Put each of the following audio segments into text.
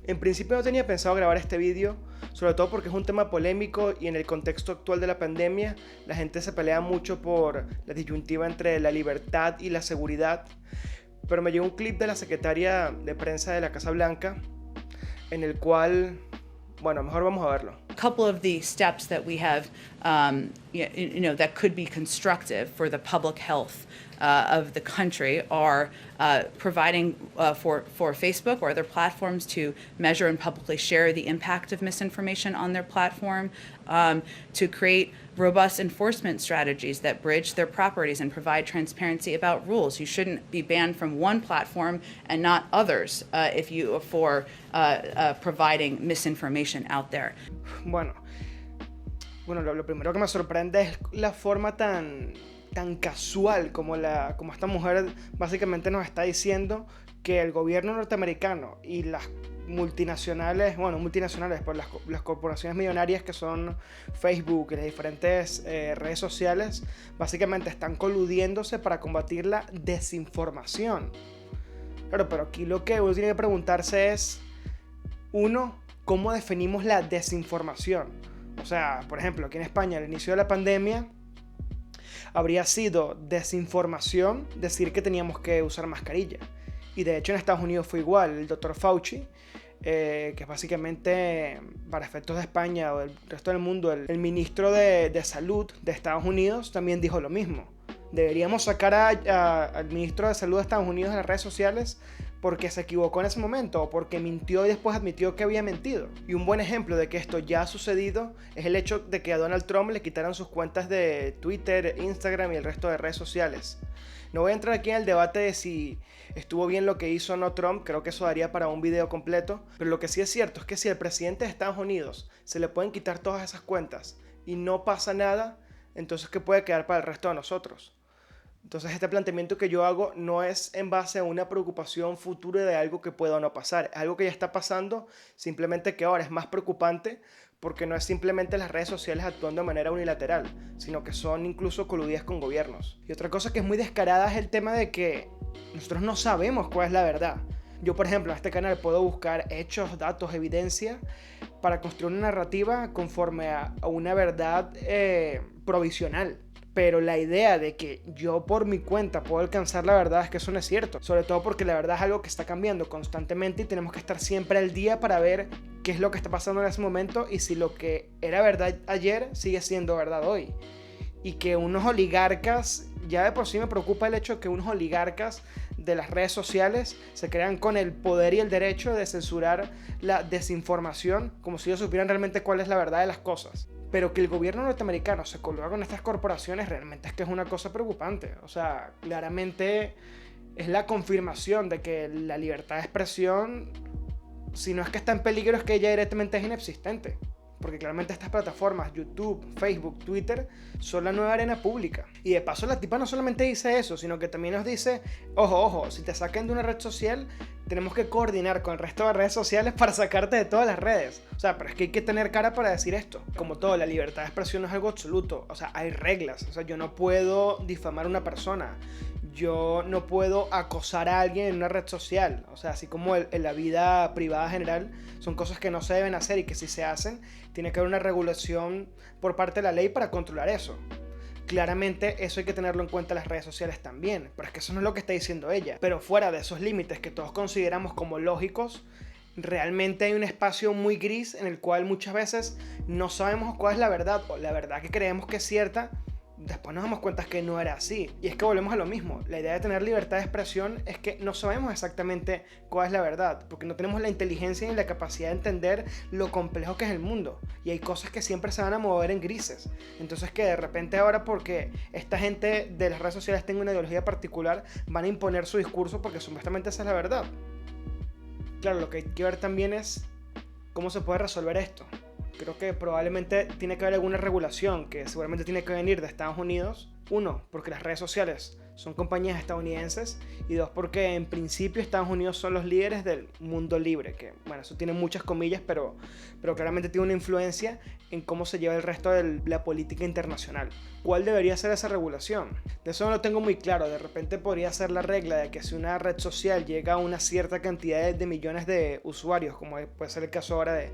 En principio no tenía pensado grabar este vídeo, sobre todo porque es un tema polémico y en el contexto actual de la pandemia la gente se pelea mucho por la disyuntiva entre la libertad y la seguridad, pero me llegó un clip de la secretaria de prensa de la Casa Blanca en el cual, bueno, mejor vamos a verlo. Couple of the steps that we have, that could be constructive for the public health of the country are providing for Facebook or other platforms to measure and publicly share the impact of misinformation on their platform, to create robust enforcement strategies that bridge their properties and provide transparency about rules. You shouldn't be banned from one platform and not others if you for providing misinformation out there. Bueno, lo primero que me sorprende es la forma tan casual como esta mujer básicamente nos está diciendo que el gobierno norteamericano y las multinacionales, pues las corporaciones millonarias que son Facebook y las diferentes redes sociales, básicamente están coludiéndose para combatir la desinformación. Claro, pero aquí lo que uno tiene que preguntarse es, uno, ¿cómo definimos la desinformación? O sea, por ejemplo, aquí en España, al inicio de la pandemia, habría sido desinformación decir que teníamos que usar mascarilla. Y de hecho en Estados Unidos fue igual. El doctor Fauci, que es básicamente, para efectos de España o del resto del mundo, el ministro de Salud de Estados Unidos, también dijo lo mismo. Deberíamos sacar al ministro de Salud de Estados Unidos de las redes sociales porque se equivocó en ese momento o porque mintió y después admitió que había mentido. Y un buen ejemplo de que esto ya ha sucedido es el hecho de que a Donald Trump le quitaran sus cuentas de Twitter, Instagram y el resto de redes sociales. No voy a entrar aquí en el debate de si estuvo bien lo que hizo o no Trump, creo que eso daría para un video completo, pero lo que sí es cierto es que si al presidente de Estados Unidos se le pueden quitar todas esas cuentas y no pasa nada, entonces ¿qué puede quedar para el resto de nosotros? Entonces este planteamiento que yo hago no es en base a una preocupación futura de algo que pueda o no pasar, es algo que ya está pasando, simplemente que ahora es más preocupante porque no es simplemente las redes sociales actuando de manera unilateral, sino que son incluso coludidas con gobiernos. Y otra cosa que es muy descarada es el tema de que nosotros no sabemos cuál es la verdad. Yo, por ejemplo, en este canal puedo buscar hechos, datos, evidencia para construir una narrativa conforme a una verdad provisional. Pero la idea de que yo por mi cuenta puedo alcanzar la verdad es que eso no es cierto. Sobre todo porque la verdad es algo que está cambiando constantemente y tenemos que estar siempre al día para ver qué es lo que está pasando en ese momento y si lo que era verdad ayer sigue siendo verdad hoy. Y que unos oligarcas, ya de por sí me preocupa el hecho de que unos oligarcas de las redes sociales se crean con el poder y el derecho de censurar la desinformación como si ellos supieran realmente cuál es la verdad de las cosas. Pero que el gobierno norteamericano se coloque con estas corporaciones realmente es que es una cosa preocupante. O sea, claramente es la confirmación de que la libertad de expresión, si no es que está en peligro, es que ella directamente es inexistente. Porque claramente estas plataformas, YouTube, Facebook, Twitter, son la nueva arena pública. Y de paso la tipa no solamente dice eso, sino que también nos dice, ojo, si te sacan de una red social, tenemos que coordinar con el resto de redes sociales para sacarte de todas las redes. O sea, pero es que hay que tener cara para decir esto. Como todo, la libertad de expresión no es algo absoluto. O sea, hay reglas. O sea, yo no puedo difamar a una persona. Yo no puedo acosar a alguien en una red social. O sea, así como en la vida privada general, son cosas que no se deben hacer y que si se hacen, tiene que haber una regulación por parte de la ley para controlar eso. Claramente eso hay que tenerlo en cuenta en las redes sociales también, pero es que eso no es lo que está diciendo ella. Pero fuera de esos límites que todos consideramos como lógicos, realmente hay un espacio muy gris en el cual muchas veces no sabemos cuál es la verdad o la verdad que creemos que es cierta. Después nos damos cuenta que no era así. Y es que volvemos a lo mismo. La idea de tener libertad de expresión es que no sabemos exactamente cuál es la verdad, porque no tenemos la inteligencia ni la capacidad de entender lo complejo que es el mundo. Y hay cosas que siempre se van a mover en grises. Entonces que de repente ahora, porque esta gente de las redes sociales tenga una ideología particular, van a imponer su discurso porque supuestamente esa es la verdad. Claro, lo que hay que ver también es cómo se puede resolver esto. Creo que probablemente tiene que haber alguna regulación que seguramente tiene que venir de Estados Unidos. Uno, porque las redes sociales son compañías estadounidenses, y dos, porque en principio Estados Unidos son los líderes del mundo libre, que bueno, eso tiene muchas comillas, pero claramente tiene una influencia en cómo se lleva el resto de la política internacional. ¿Cuál debería ser esa regulación? De eso no lo tengo muy claro. De repente podría ser la regla de que si una red social llega a una cierta cantidad de millones de usuarios, como puede ser el caso ahora de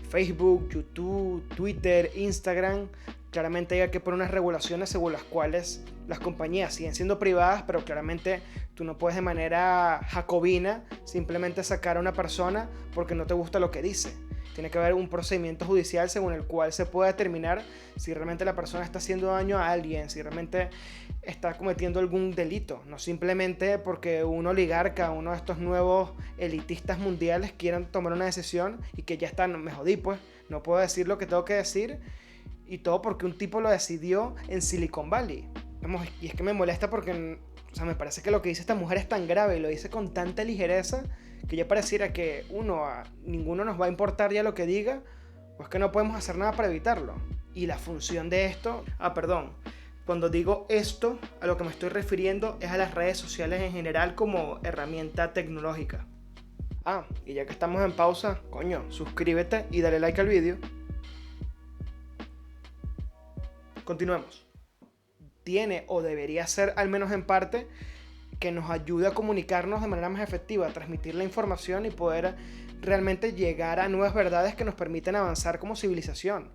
Facebook, YouTube, Twitter, Instagram, claramente hay que poner unas regulaciones según las cuales las compañías siguen siendo privadas, pero claramente tú no puedes de manera jacobina simplemente sacar a una persona porque no te gusta lo que dice. Tiene que haber un procedimiento judicial según el cual se pueda determinar si realmente la persona está haciendo daño a alguien, si realmente está cometiendo algún delito. No simplemente porque un oligarca, uno de estos nuevos elitistas mundiales quieran tomar una decisión y que ya está, me jodí pues, no puedo decir lo que tengo que decir, y todo porque un tipo lo decidió en Silicon Valley. Y es que me molesta porque, o sea, me parece que lo que dice esta mujer es tan grave y lo dice con tanta ligereza que ya pareciera que a ninguno nos va a importar ya lo que diga, pues que no podemos hacer nada para evitarlo. Y la función de esto, cuando digo esto, a lo que me estoy refiriendo es a las redes sociales en general como herramienta tecnológica. Y ya que estamos en pausa, suscríbete y dale like al vídeo. Continuemos. Tiene o debería ser, al menos en parte, que nos ayude a comunicarnos de manera más efectiva, a transmitir la información y poder realmente llegar a nuevas verdades que nos permiten avanzar como civilización.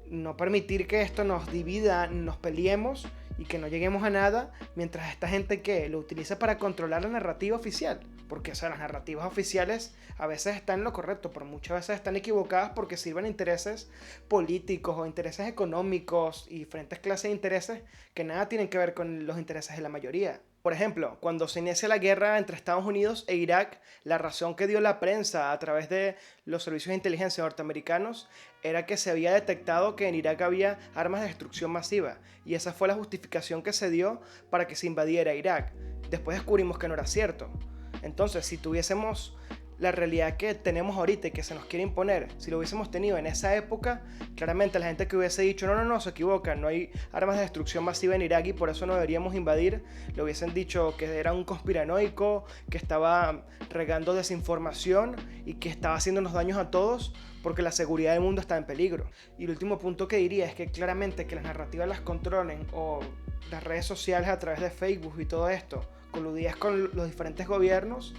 No permitir que esto nos divida, nos peleemos y que no lleguemos a nada, mientras esta gente que lo utiliza para controlar la narrativa oficial. Porque las narrativas oficiales a veces están en lo correcto, pero muchas veces están equivocadas porque sirven a intereses políticos o intereses económicos y diferentes clases de intereses que nada tienen que ver con los intereses de la mayoría. Por ejemplo, cuando se inicia la guerra entre Estados Unidos e Irak, la razón que dio la prensa a través de los servicios de inteligencia norteamericanos era que se había detectado que en Irak había armas de destrucción masiva, y esa fue la justificación que se dio para que se invadiera Irak. Después descubrimos que no era cierto. Entonces, si tuviésemos la realidad que tenemos ahorita y que se nos quiere imponer, si lo hubiésemos tenido en esa época, claramente la gente que hubiese dicho no, se equivocan, no hay armas de destrucción masiva en Irak y por eso no deberíamos invadir, le hubiesen dicho que era un conspiranoico, que estaba regando desinformación y que estaba haciéndonos daños a todos porque la seguridad del mundo está en peligro. Y el último punto que diría es que claramente que las narrativas las controlen, o las redes sociales a través de Facebook y todo esto, coludidas con los diferentes gobiernos,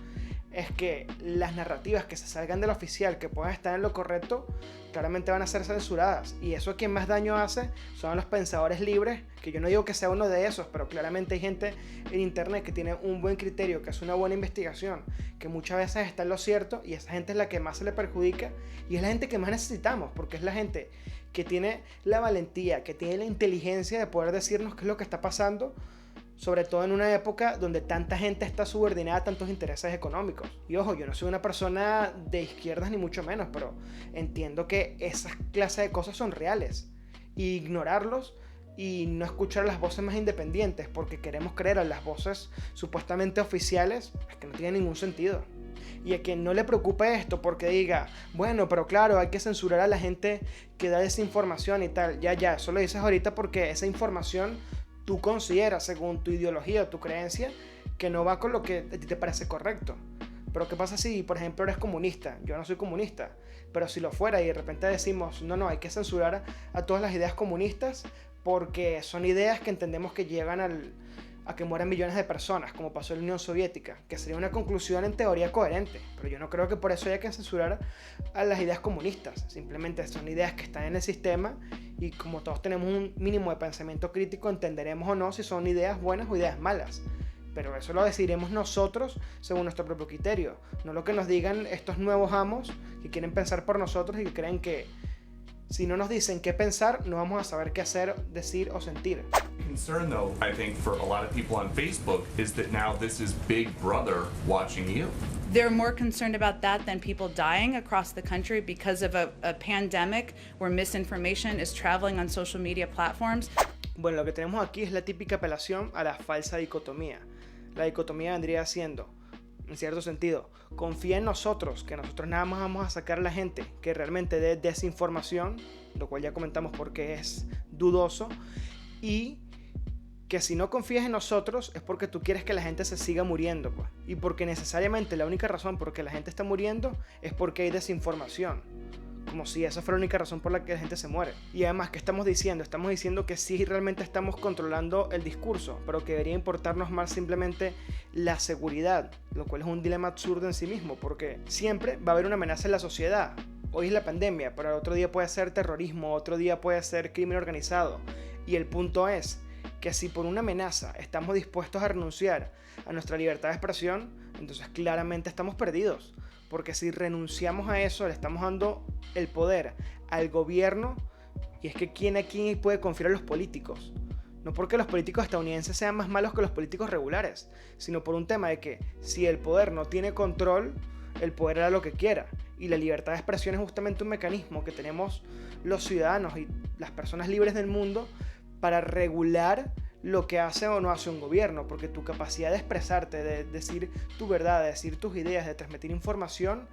es que las narrativas que se salgan de lo oficial, que puedan estar en lo correcto, claramente van a ser censuradas. Y eso, a quien más daño hace son los pensadores libres, que yo no digo que sea uno de esos, pero claramente hay gente en internet que tiene un buen criterio, que hace una buena investigación, que muchas veces está en lo cierto, y esa gente es la que más se le perjudica y es la gente que más necesitamos, porque es la gente que tiene la valentía, que tiene la inteligencia de poder decirnos qué es lo que está pasando, sobre todo en una época donde tanta gente está subordinada a tantos intereses económicos. Y ojo, yo no soy una persona de izquierdas ni mucho menos, pero entiendo que esas clases de cosas son reales. Y ignorarlos y no escuchar las voces más independientes porque queremos creer en las voces supuestamente oficiales, es que no tiene ningún sentido. Y a quien no le preocupe esto porque diga, bueno, pero claro, hay que censurar a la gente que da desinformación y tal, ya, eso lo dices ahorita porque esa información tú consideras, según tu ideología o tu creencia, que no va con lo que a ti te parece correcto. Pero ¿qué pasa si, por ejemplo, eres comunista? Yo no soy comunista, pero si lo fuera y de repente decimos, no, hay que censurar a todas las ideas comunistas porque son ideas que entendemos que llegan a que mueran millones de personas, como pasó en la Unión Soviética, que sería una conclusión en teoría coherente, pero yo no creo que por eso haya que censurar a las ideas comunistas. Simplemente son ideas que están en el sistema y como todos tenemos un mínimo de pensamiento crítico, entenderemos o no si son ideas buenas o ideas malas. Pero eso lo decidiremos nosotros según nuestro propio criterio, no lo que nos digan estos nuevos amos que quieren pensar por nosotros y que creen que si no nos dicen qué pensar, no vamos a saber qué hacer, decir o sentir. Concern, though, I think for a lot of people on Facebook is that now this is Big Brother watching you. They're more concerned about that than people dying across the country because of a pandemic where misinformation is traveling on social media platforms. Bueno, lo que tenemos aquí es la típica apelación a la falsa dicotomía. La dicotomía vendría siendo, en cierto sentido, confía en nosotros, que nosotros nada más vamos a sacar a la gente que realmente dé desinformación, lo cual ya comentamos porque es dudoso, y que si no confías en nosotros es porque tú quieres que la gente se siga muriendo, pues. Y porque necesariamente la única razón por que la gente está muriendo es porque hay desinformación. Como si esa fuera la única razón por la que la gente se muere. Y además, ¿qué estamos diciendo? Estamos diciendo que sí realmente estamos controlando el discurso, pero que debería importarnos más simplemente la seguridad, lo cual es un dilema absurdo en sí mismo, porque siempre va a haber una amenaza en la sociedad. Hoy es la pandemia, pero otro día puede ser terrorismo, otro día puede ser crimen organizado. Y el punto es que si por una amenaza estamos dispuestos a renunciar a nuestra libertad de expresión, entonces claramente estamos perdidos. Porque si renunciamos a eso, le estamos dando el poder al gobierno, y es que ¿quién aquí puede confiar en los políticos? No porque los políticos estadounidenses sean más malos que los políticos regulares, sino por un tema de que si el poder no tiene control, el poder hará lo que quiera. Y la libertad de expresión es justamente un mecanismo que tenemos los ciudadanos y las personas libres del mundo para regular lo que hace o no hace un gobierno, porque tu capacidad de expresarte, de decir tu verdad, de decir tus ideas, de transmitir información,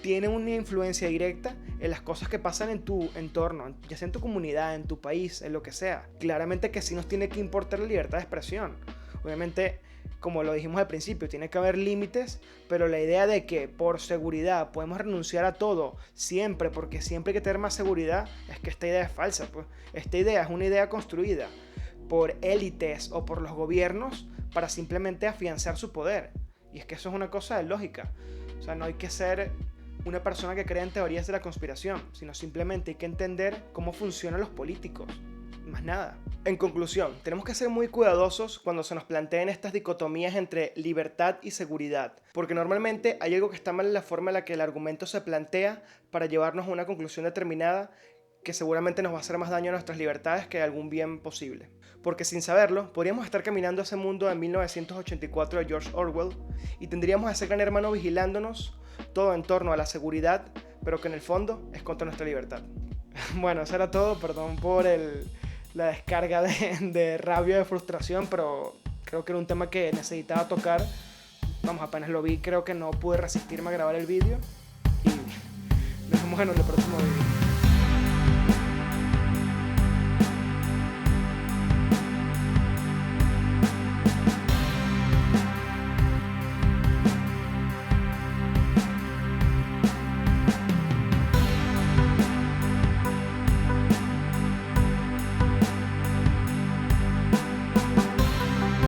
tiene una influencia directa en las cosas que pasan en tu entorno, ya sea en tu comunidad, en tu país, en lo que sea. Claramente que sí nos tiene que importar la libertad de expresión. Obviamente, como lo dijimos al principio, tiene que haber límites, pero la idea de que por seguridad podemos renunciar a todo siempre, porque siempre hay que tener más seguridad, es que esta idea es falsa, pues. Esta idea es una idea construida por élites o por los gobiernos para simplemente afianzar su poder. Y es que eso es una cosa de lógica. O sea, no hay que ser una persona que crea en teorías de la conspiración, sino simplemente hay que entender cómo funcionan los políticos. Más nada. En conclusión, tenemos que ser muy cuidadosos cuando se nos planteen estas dicotomías entre libertad y seguridad, porque normalmente hay algo que está mal en la forma en la que el argumento se plantea para llevarnos a una conclusión determinada que seguramente nos va a hacer más daño a nuestras libertades que algún bien posible. Porque sin saberlo, podríamos estar caminando a ese mundo de 1984 de George Orwell y tendríamos a ese gran hermano vigilándonos, todo en torno a la seguridad, pero que en el fondo es contra nuestra libertad. Bueno, eso era todo, perdón por la descarga de rabia, de frustración, pero creo que era un tema que necesitaba tocar. Vamos, apenas lo vi, creo que no pude resistirme a grabar el vídeo y nos vemos en el próximo vídeo.